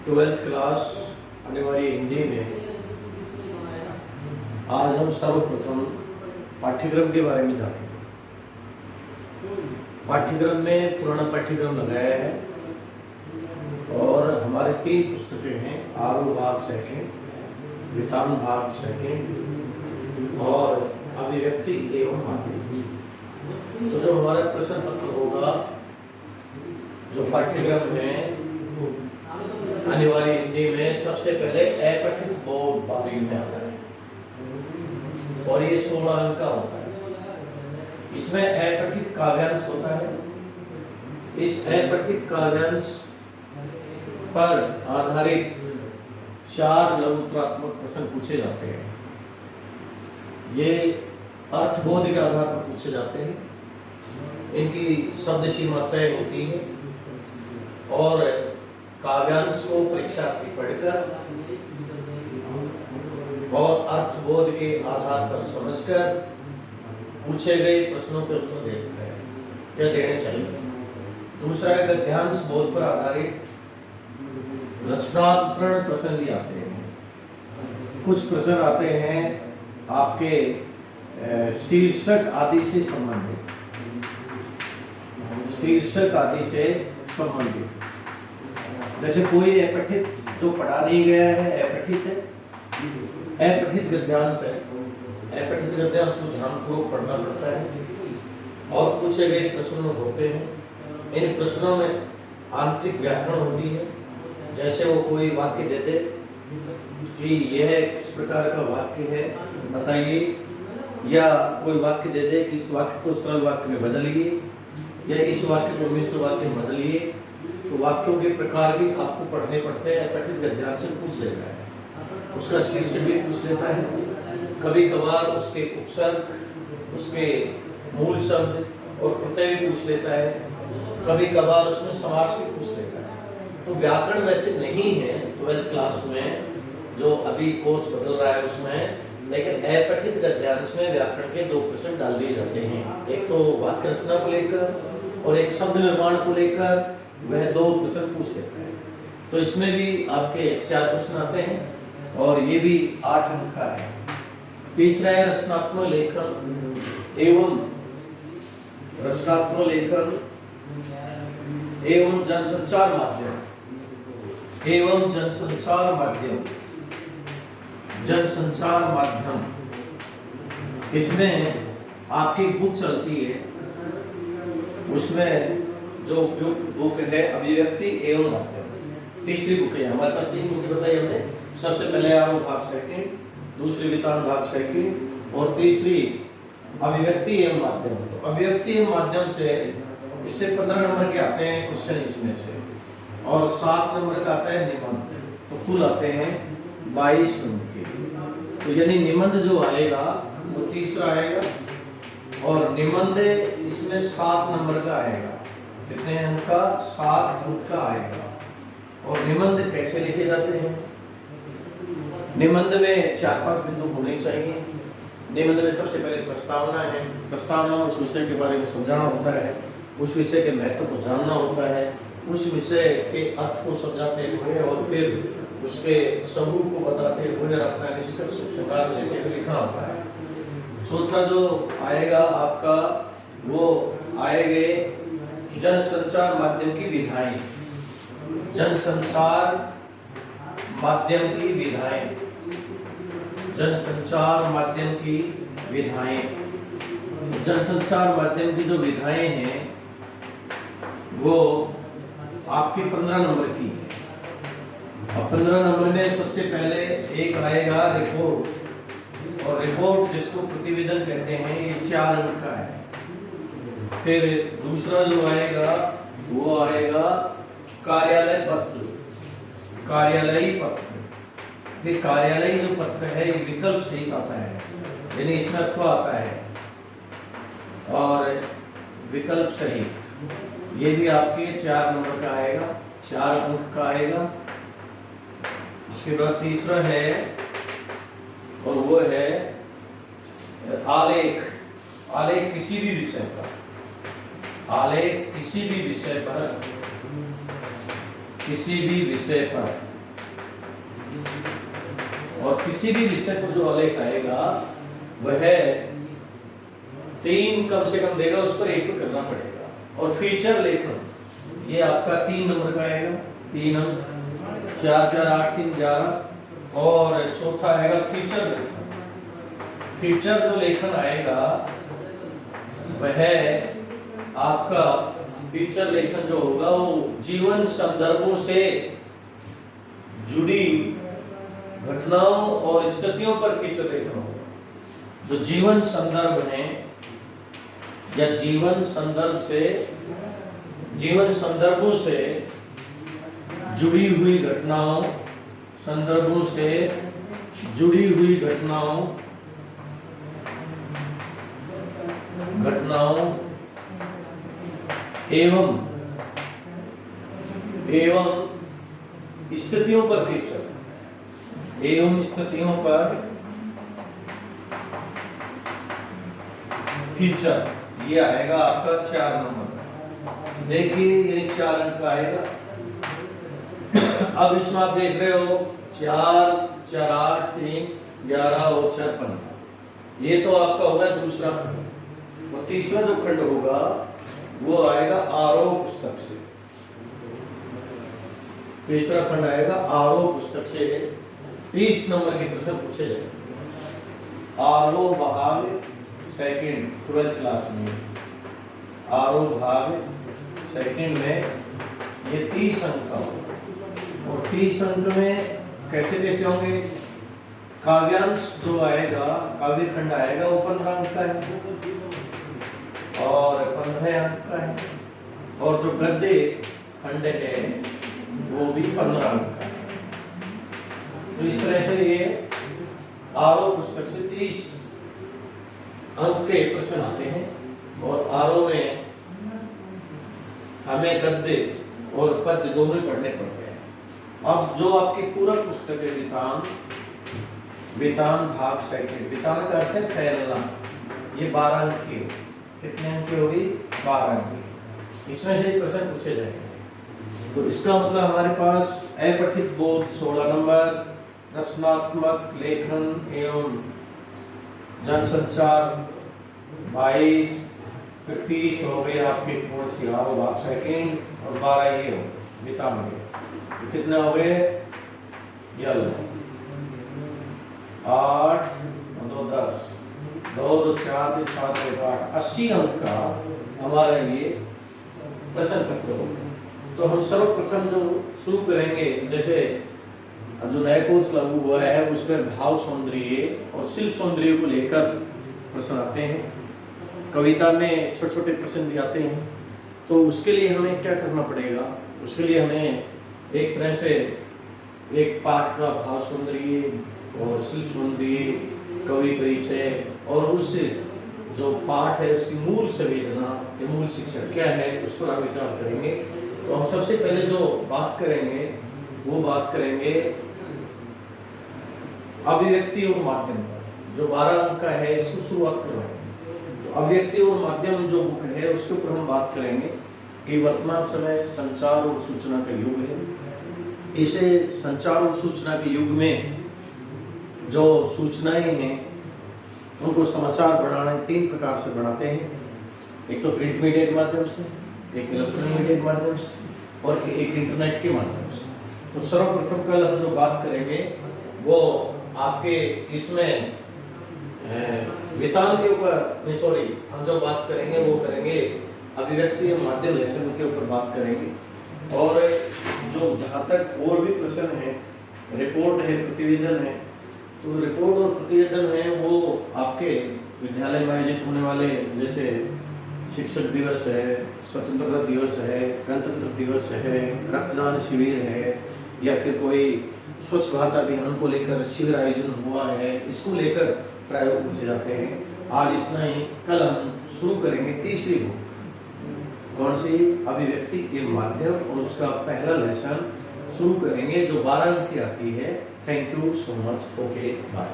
Twelfth class अनिवार्य हिंदी में आज हम सर्वप्रथम पाठ्यक्रम के बारे में जानेंगे। पाठ्यक्रम में पुराना पाठ्यक्रम लगाया है और हमारे 3 पुस्तकें हैं, आरो भाग सेकेंड, वितान भाग सेकेंड और अभिव्यक्ति एवं माध्यम। तो जो हमारा प्रश्न पत्र होगा, जो पाठ्यक्रम है अनिवार्य हिंदी में, सबसे पहले अपठित बोध बारी में आता है और ये 16 अंक का होता है। इसमें अपठित काव्यांश होता है। इस अपठित काव्यांश पर आधारित 4 लघुत्रात्मक प्रश्न पूछे जाते हैं। ये अर्थबोध के आधार पर पूछे जाते हैं। इनकी शब्द सीमा तय होती है और काव्यांश को परीक्षार्थी पढ़कर और अर्थबोध के आधार पर समझकर पूछे गए प्रश्नों के उत्तर देता है या देने चाहिए। दूसरा है गद्यांश बोध पर आधारित रचनात्मक प्रश्न भी आते हैं। कुछ प्रश्न आते हैं आपके शीर्षक आदि से संबंधित, शीर्षक आदि से संबंधित। जैसे कोई अपठित जो पढ़ा नहीं गया है, अपठित है, अपठित गद्यांश है, अपठित गद्यांश को ध्यानपूर्वक पढ़ना पड़ता है और पूछे गए प्रश्न होते हैं। इन प्रश्नों में आंतरिक व्याकरण होती है। जैसे वो कोई वाक्य दे दे कि यह किस प्रकार का वाक्य है बताइए, या कोई वाक्य दे दे कि इस वाक्य को सरल वाक्य में बदलिए या इस वाक्य को मिश्र वाक्य में बदलिए, तो वाक्यों के प्रकार भी आपको पढ़ने पड़ते हैं। अपठित गद्यांश से पूछ लेता है, उसका शीर्षक भी पूछ लेता है, कभी कभार उसके उपसर्ग, उसके मूल शब्द और प्रत्यय भी पूछ लेता है, कभी कभार उसमें समास भी पूछ लेता है। तो व्याकरण वैसे नहीं है 12th क्लास में, जो अभी कोर्स बदल रहा है उसमें, लेकिन अपठित गद्यांश में व्याकरण के 2 प्रश्न डाल दिए जाते हैं। एक तो वाक्य रचना को लेकर और एक शब्द निर्माण को लेकर, वह 2 प्रश्न पूछ लेता है। तो इसमें भी आपके 4 प्रश्न आते हैं और ये भी 8 अंक का है। तीसरा है रचनात्मक लेखन एवं जनसंचार माध्यम एवं जनसंचार माध्यम, जनसंचार माध्यम। इसमें आपकी बुक चलती है, उसमें जो उपयुक्त बुक है अभिव्यक्ति एवं माध्यम। तीसरी बुक है, हमारे पास 3 बुकें बताई हमने। सबसे पहले आरो भाग सेकेंड, दूसरी वितान भाग सेकेंड और तीसरी अभिव्यक्ति एवं माध्यम। तो अभिव्यक्ति एवं माध्यम से इससे 15 नंबर के आते हैं क्वेश्चन इसमें से, और 7 नंबर का आता है निबंध। तो कुल आते हैं 22 अंक के। तो यानी निबंध जो आएगा वो तीसरा आएगा और निबंध इसमें 7 नंबर का आएगा। कितने अंक का? 7 अंक का आएगा। और निबंध कैसे लिखे जाते हैं? निबंध में 4-5 बिंदु होने चाहिए। निबंध में सबसे पहले प्रस्तावना है। प्रस्तावना में उस विषय के बारे में समझाना होता है, उस विषय के महत्व को जानना होता है, उस विषय के अर्थ को समझाते हुए और फिर उसके स्वरूप को बताते हुए अपना निष्कर्ष स्वीकार लेते हुए लिखना होता है। चौथा जो आएगा आपका, वो आएंगे जनसंचार माध्यम की विधाएं। जनसंचार माध्यम की विधाएं, जनसंचार माध्यम की विधाएं। जनसंचार माध्यम की जो विधाएं हैं वो आपकी 15 नंबर की है। और 15 नंबर में सबसे पहले एक आएगा रिपोर्ट, और रिपोर्ट जिसको प्रतिवेदन कहते हैं, ये 4 अंक का है। फिर दूसरा जो आएगा वो आएगा कार्यालय पत्र, कार्यालयी पत्र। फिर कार्यालयी जो पत्र है ये विकल्प सहित आता है, यानी इसमें अथवा आता है और विकल्प सहित, ये भी आपके 4 नंबर का आएगा, 4 अंक का आएगा। उसके बाद तीसरा है और वो है आलेख। आलेख किसी भी विषय पर, आलेख किसी भी विषय पर, किसी भी विषय पर और किसी भी विषय पर जो आलेख आएगा वह 3 कम से कम देगा, उस पर 1 पे करना पड़ेगा। और फीचर लेखन ये आपका 3 नंबर का आएगा, 3 अंक, 4 4 8 3 11। और चौथा आएगा फीचर लेखन। फीचर जो लेखन आएगा वह आपका फीचर लेखन जो होगा वो जीवन संदर्भों से जुड़ी घटनाओं और स्थितियों पर फीचर लेखन होगा। जो जीवन संदर्भ है या जीवन संदर्भों से जुड़ी हुई घटनाओं, संदर्भों से जुड़ी हुई घटनाओं एवं स्थितियों पर फीचर, एवं स्थितियों पर फीचर, ये आएगा आपका 4 नंबर। देखिए ये 4 अंक का आएगा। अब इसमें आप देख रहे हो 4 4 8 3 11 और 4 15। ये तो आपका होगा दूसरा खंड। और तीसरा जो खंड होगा वो आएगा आरोह पुस्तक से। तीसरा खंड आएगा आरोह पुस्तक से। 30 नंबर के प्रश्न पूछे जाएंगे। आरोह भाग सेकंड 12th क्लास में, आरोह भाग सेकंड में ये 30 अंक का होगा। और 30 अंक में कैसे कैसे होंगे? काव्यांश जो आएगा, काव्य खंड आएगा वो 15 अंक का है और 15 अंक का है। और जो गद्य खंड है वो भी 15 अंक का है। तो इस तरह से ये आरोह पुस्तक से 30 अंक के प्रश्न आते हैं। और आरोह में हमें गद्य और पद्य दोनों ही पढ़ने पड़ते हैं। अब जो आपकी पूरक पुस्तक है वेतान भाग सेकंड, वेतान का अर्थ है फैलना, ये 12 अंक की होगी। कितने अंक की होगी? 12 अंक की। इसमें से प्रश्न पूछे जाएंगे। तो इसका मतलब हमारे पास अपठित बोध 16 नंबर, रचनात्मक लेखन एवं जनसंचार 22, फिर 30 हो गए आपके पूर्ण सियारो भाग सेकंड और 12 ये हो वेतान के। कितने हो गए? 8 2 10, 2 2 4 3 7 1 8, 80 अंक का हमारा ये प्रश्न पत्र होगा। तो हम सर्वप्रथम जो शुरू करेंगे, जैसे जो नया कोर्स लागू हुआ है उसमें भाव सौंदर्य और शिल्प सौंदर्य को लेकर प्रश्न आते हैं। कविता में छोटे छोटे प्रश्न भी आते हैं। तो उसके लिए हमें क्या करना पड़ेगा? उसके लिए हमें एक तरह से एक पाठ का भाव सौंदर्य और शिल्प सौंदर्य, कवि परिचय और उससे जो पाठ है उसकी मूल संवेदना या मूल शिक्षा क्या है उस पर हम विचार करेंगे। तो हम सबसे पहले जो बात करेंगे वो बात करेंगे अभिव्यक्ति और माध्यम पर, जो 12 अंक का है इसको शुरुआत करवाएंगे। तो अभिव्यक्ति और माध्यम जो बुक है उसके ऊपर हम बात करेंगे कि वर्तमान समय संचार और सूचना का युग है। इसे संचार और सूचना के युग में जो सूचनाएं हैं उनको समाचार बढ़ाना 3 प्रकार से बढ़ाते हैं। एक तो प्रिंट मीडिया के माध्यम से, एक इलेक्ट्रॉनिक मीडिया के माध्यम से और एक इंटरनेट के माध्यम से। तो सर्वप्रथम कल हम जो बात करेंगे वो आपके इसमें वेतान के ऊपर, सॉरी, हम जो बात करेंगे वो करेंगे अभिव्यक्ति और माध्यम लेसन के ऊपर बात करेंगे। और जो जहाँ तक और भी प्रश्न है, रिपोर्ट है, प्रतिवेदन है, तो रिपोर्ट और प्रतिवेदन है वो आपके विद्यालय में आयोजित होने वाले, जैसे शिक्षक दिवस है, स्वतंत्रता दिवस है, गणतंत्र दिवस है, रक्तदान शिविर है, या फिर कोई स्वच्छ भारत अभियान को लेकर शिविर आयोजन हुआ है, इसको लेकर प्रायोग पूछे जाते हैं। आज इतना ही। कल हम शुरू करेंगे तीसरी बुक, कौन सी? अभिव्यक्ति के माध्यम, और उसका पहला लेसन शुरू करेंगे जो 12 अंक की आती है। Thank you so much. Okay, bye.